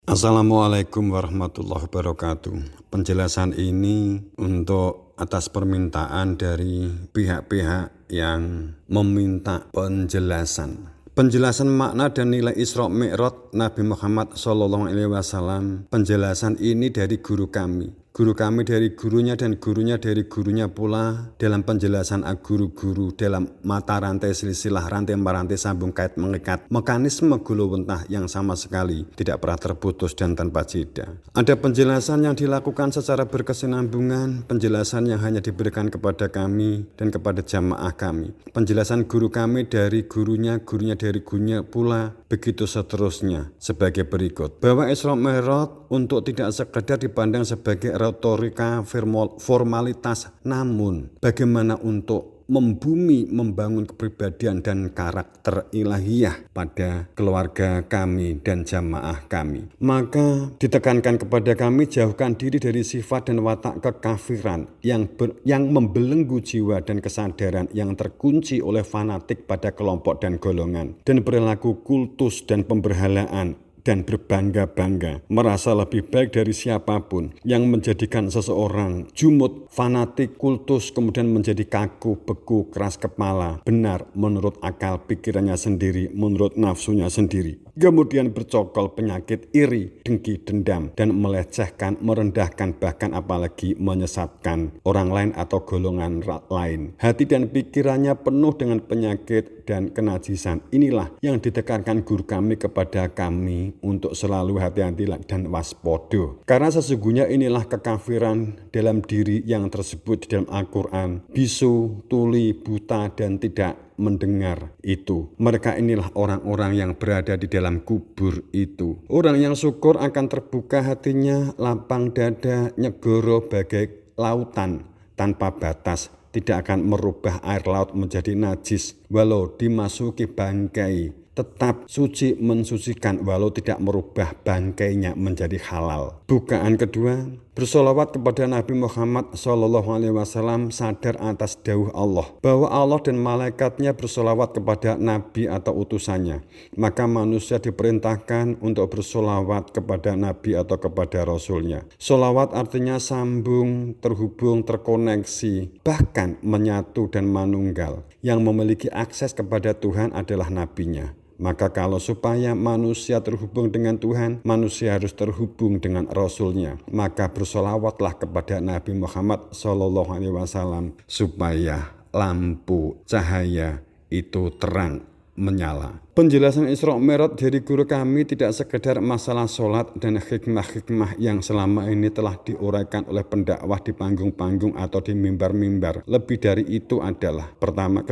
Assalamualaikum warahmatullahi wabarakatuh. Penjelasan ini untuk atas permintaan dari pihak-pihak yang meminta penjelasan. Penjelasan makna dan nilai Isra Mi'raj Nabi Muhammad SAW. Penjelasan ini dari guru kami. Guru kami dari gurunya dan gurunya dari gurunya pula dalam penjelasan guru-guru dalam mata rantai silsilah rantai merantai sambung kait mengikat mekanisme gulawentah yang sama sekali tidak pernah terputus dan tanpa jeda. Ada penjelasan yang dilakukan secara berkesinambungan, penjelasan yang hanya diberikan kepada kami dan kepada jamaah kami. Penjelasan guru kami dari gurunya, gurunya dari gurunya pula, begitu seterusnya sebagai berikut. Bahwa Isra Mi'raj untuk tidak sekedar dipandang sebagai retorika formalitas, namun bagaimana untuk membumi, membangun kepribadian dan karakter ilahiyah pada keluarga kami dan jamaah kami. Maka ditekankan kepada kami jauhkan diri dari sifat dan watak kekafiran yang membelenggu jiwa dan kesadaran yang terkunci oleh fanatik pada kelompok dan golongan dan perilaku kultus dan pemberhalaan dan berbangga-bangga, merasa lebih baik dari siapapun yang menjadikan seseorang jumut, fanatik, kultus, kemudian menjadi kaku, beku, keras kepala, benar menurut akal pikirannya sendiri, menurut nafsunya sendiri. Kemudian bercokol penyakit iri, dengki, dendam, dan melecehkan, merendahkan, bahkan apalagi menyesatkan orang lain atau golongan lain. Hati dan pikirannya penuh dengan penyakit dan kenajisan. Inilah yang ditekankan guru kami kepada kami untuk selalu hati-hati dan waspada. Karena sesungguhnya inilah kekafiran dalam diri yang tersebut di dalam Al-Quran. Bisu, tuli, buta, dan tidak mendengar itu. Mereka inilah orang-orang yang berada di dalam kubur itu. Orang yang syukur akan terbuka hatinya, lapang dada, nyegoro bagai lautan tanpa batas. Tidak akan merubah air laut menjadi najis walau dimasuki bangkai. Tetap suci mensucikan walau tidak merubah bangkainya menjadi halal. Bukaan kedua, bersolawat kepada Nabi Muhammad SAW sadar atas dawuh Allah bahwa Allah dan malaikatnya bersolawat kepada Nabi atau utusannya. Maka manusia diperintahkan untuk bersolawat kepada Nabi atau kepada Rasulnya. Solawat artinya sambung, terhubung, terkoneksi, bahkan menyatu dan manunggal. Yang memiliki akses kepada Tuhan adalah nabinya. Maka kalau supaya manusia terhubung dengan Tuhan, manusia harus terhubung dengan Rasulnya. Maka bersolawatlah kepada Nabi Muhammad SAW supaya lampu cahaya itu terang menyala. Penjelasan Isra Mi'raj dari guru kami tidak sekedar masalah sholat dan hikmah-hikmah yang selama ini telah diuraikan oleh pendakwah di panggung-panggung atau di mimbar-mimbar. Lebih dari itu adalah pertama,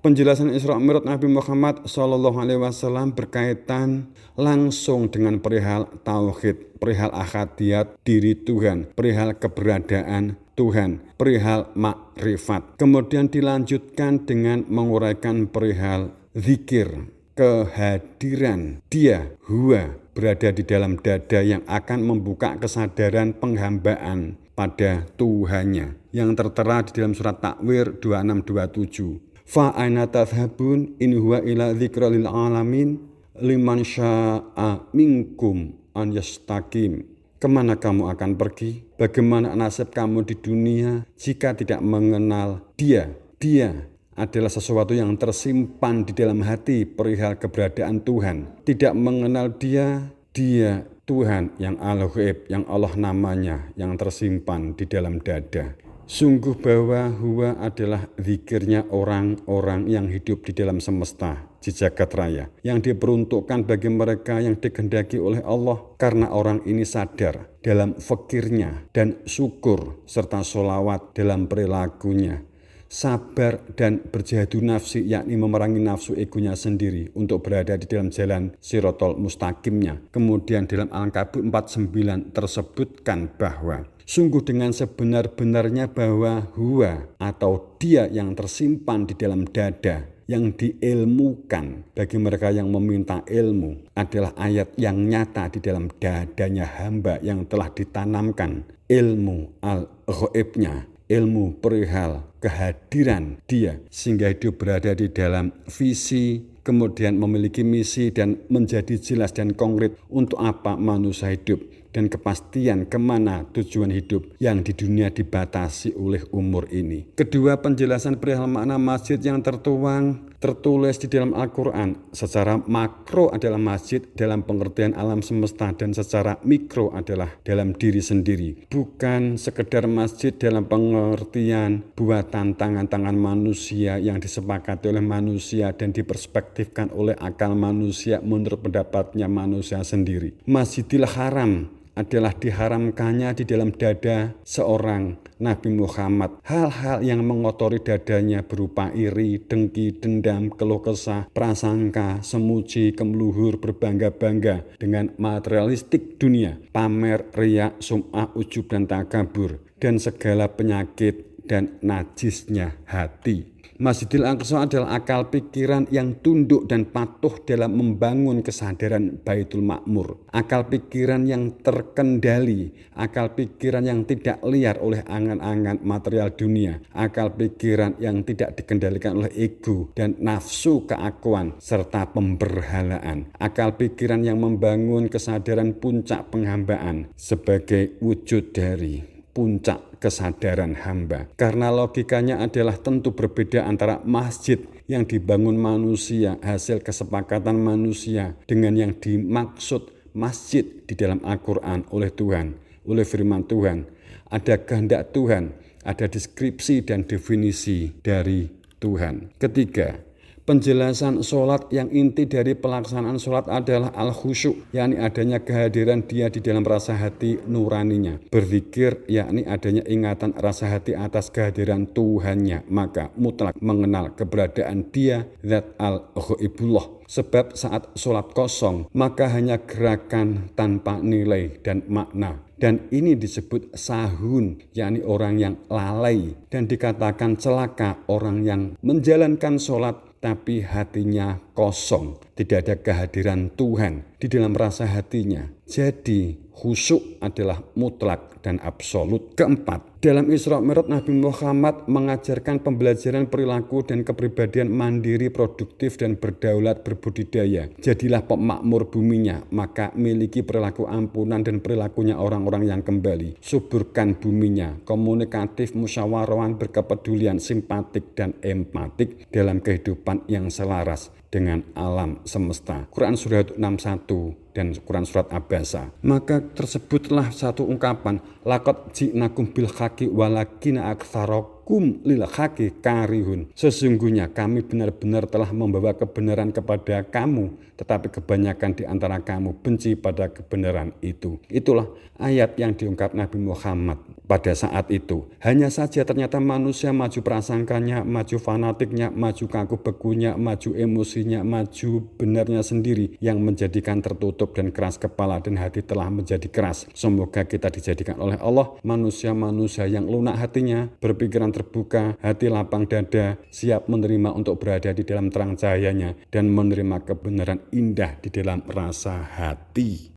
penjelasan Isra Mi'raj Nabi Muhammad SAW berkaitan langsung dengan perihal tauhid, perihal ahadiyat diri Tuhan, perihal keberadaan Tuhan, perihal makrifat. Kemudian dilanjutkan dengan menguraikan perihal zikir, kehadiran Dia, Huwa, berada di dalam dada yang akan membuka kesadaran penghambaan pada Tuhannya yang tertera di dalam surat Takwir 2627. Fa aina tadhhabun in huwa ila dzikra lil alamin liman syaa minkum an yastaqim. Kemana kamu akan pergi? Bagaimana nasib kamu di dunia jika tidak mengenal Dia? Dia adalah sesuatu yang tersimpan di dalam hati perihal keberadaan Tuhan. Tidak mengenal Dia, Dia Tuhan yang Al-Ghaib, yang Allah namanya, yang tersimpan di dalam dada. Sungguh bahwa Huwa adalah zikirnya orang-orang yang hidup di dalam semesta, di jagat raya, yang diperuntukkan bagi mereka yang dikehendaki oleh Allah, karena orang ini sadar dalam fikirnya dan syukur serta sholawat dalam perilakunya, sabar dan berjihadu nafsi, yakni memerangi nafsu egonya sendiri untuk berada di dalam jalan sirotol mustaqimnya. Kemudian dalam Al-Ankabut 49 tersebutkan bahwa sungguh dengan sebenar-benarnya bahwa Huwa atau Dia yang tersimpan di dalam dada, yang diilmukan bagi mereka yang meminta ilmu, adalah ayat yang nyata di dalam dadanya hamba yang telah ditanamkan ilmu al-ghaibnya, ilmu perihal kehadiran Dia, sehingga hidup berada di dalam visi, kemudian memiliki misi dan menjadi jelas dan konkret untuk apa manusia hidup, dan kepastian kemana tujuan hidup yang di dunia dibatasi oleh umur ini. Kedua, penjelasan perihal makna masjid yang tertulis di dalam Al-Quran. Secara makro adalah masjid dalam pengertian alam semesta, dan secara mikro adalah dalam diri sendiri. Bukan sekedar masjid dalam pengertian buatan tangan-tangan manusia yang disepakati oleh manusia dan diperspektifkan oleh akal manusia menurut pendapatnya manusia sendiri. Masjidil Haram adalah diharamkannya di dalam dada seorang Nabi Muhammad hal-hal yang mengotori dadanya berupa iri, dengki, dendam, keluh kesah, prasangka, semuji, kemeluhur, berbangga-bangga dengan materialistik dunia, pamer, riya, sum'ah, ujub, dan takabur, dan segala penyakit dan najisnya hati. Masjidil Aqsa adalah akal pikiran yang tunduk dan patuh dalam membangun kesadaran Baitul Ma'mur. Akal pikiran yang terkendali, akal pikiran yang tidak liar oleh angan-angan material dunia, akal pikiran yang tidak dikendalikan oleh ego dan nafsu keakuan serta pemberhalaan. Akal pikiran yang membangun kesadaran puncak penghambaan sebagai wujud dari puncak kesadaran hamba. Karena logikanya adalah tentu berbeda antara masjid yang dibangun manusia hasil kesepakatan manusia dengan yang dimaksud masjid di dalam Al-Quran oleh Tuhan, oleh firman Tuhan. Ada kehendak Tuhan, ada deskripsi dan definisi dari Tuhan. Ketiga, penjelasan sholat yang inti dari pelaksanaan sholat adalah al-khusyuk, yakni adanya kehadiran dia di dalam rasa hati nuraninya. Berzikir, yakni adanya ingatan rasa hati atas kehadiran Tuhannya, maka mutlak mengenal keberadaan dia, zat al-ghaibullah. Sebab saat sholat kosong, maka hanya gerakan tanpa nilai dan makna. Dan ini disebut sahun, yakni orang yang lalai. Dan dikatakan celaka orang yang menjalankan sholat tapi hatinya kosong, tidak ada kehadiran Tuhan di dalam rasa hatinya. Jadi khusyuk adalah mutlak dan absolut. Keempat, dalam Isra Mi'raj Nabi Muhammad mengajarkan pembelajaran perilaku dan kepribadian mandiri, produktif, dan berdaulat berbudidaya. Jadilah pemakmur buminya, maka miliki perilaku ampunan dan perilakunya orang-orang yang kembali. Suburkan buminya, komunikatif, musyawarahan, berkepedulian, simpatik, dan empatik dalam kehidupan yang selaras dengan alam semesta. Quran Surat 61 dan Quran Surat Abasa. Maka tersebutlah satu ungkapan, laqad ji'nakum bil haqqi walakinna aktsarakum lil haqqi karihun. Sesungguhnya kami benar-benar telah membawa kebenaran kepada kamu, tetapi kebanyakan di antara kamu benci pada kebenaran itu. Itulah ayat yang diungkap Nabi Muhammad pada saat itu. Hanya saja ternyata manusia maju prasangkanya, maju fanatiknya, maju kaku bekunya, maju emosinya, maju benarnya sendiri yang menjadikan tertutup dan keras kepala, dan hati telah menjadi keras. Semoga kita dijadikan oleh Allah manusia-manusia yang lunak hatinya, berpikiran terbuka, hati lapang dada, siap menerima untuk berada di dalam terang cahayanya dan menerima kebenaran indah di dalam rasa hati.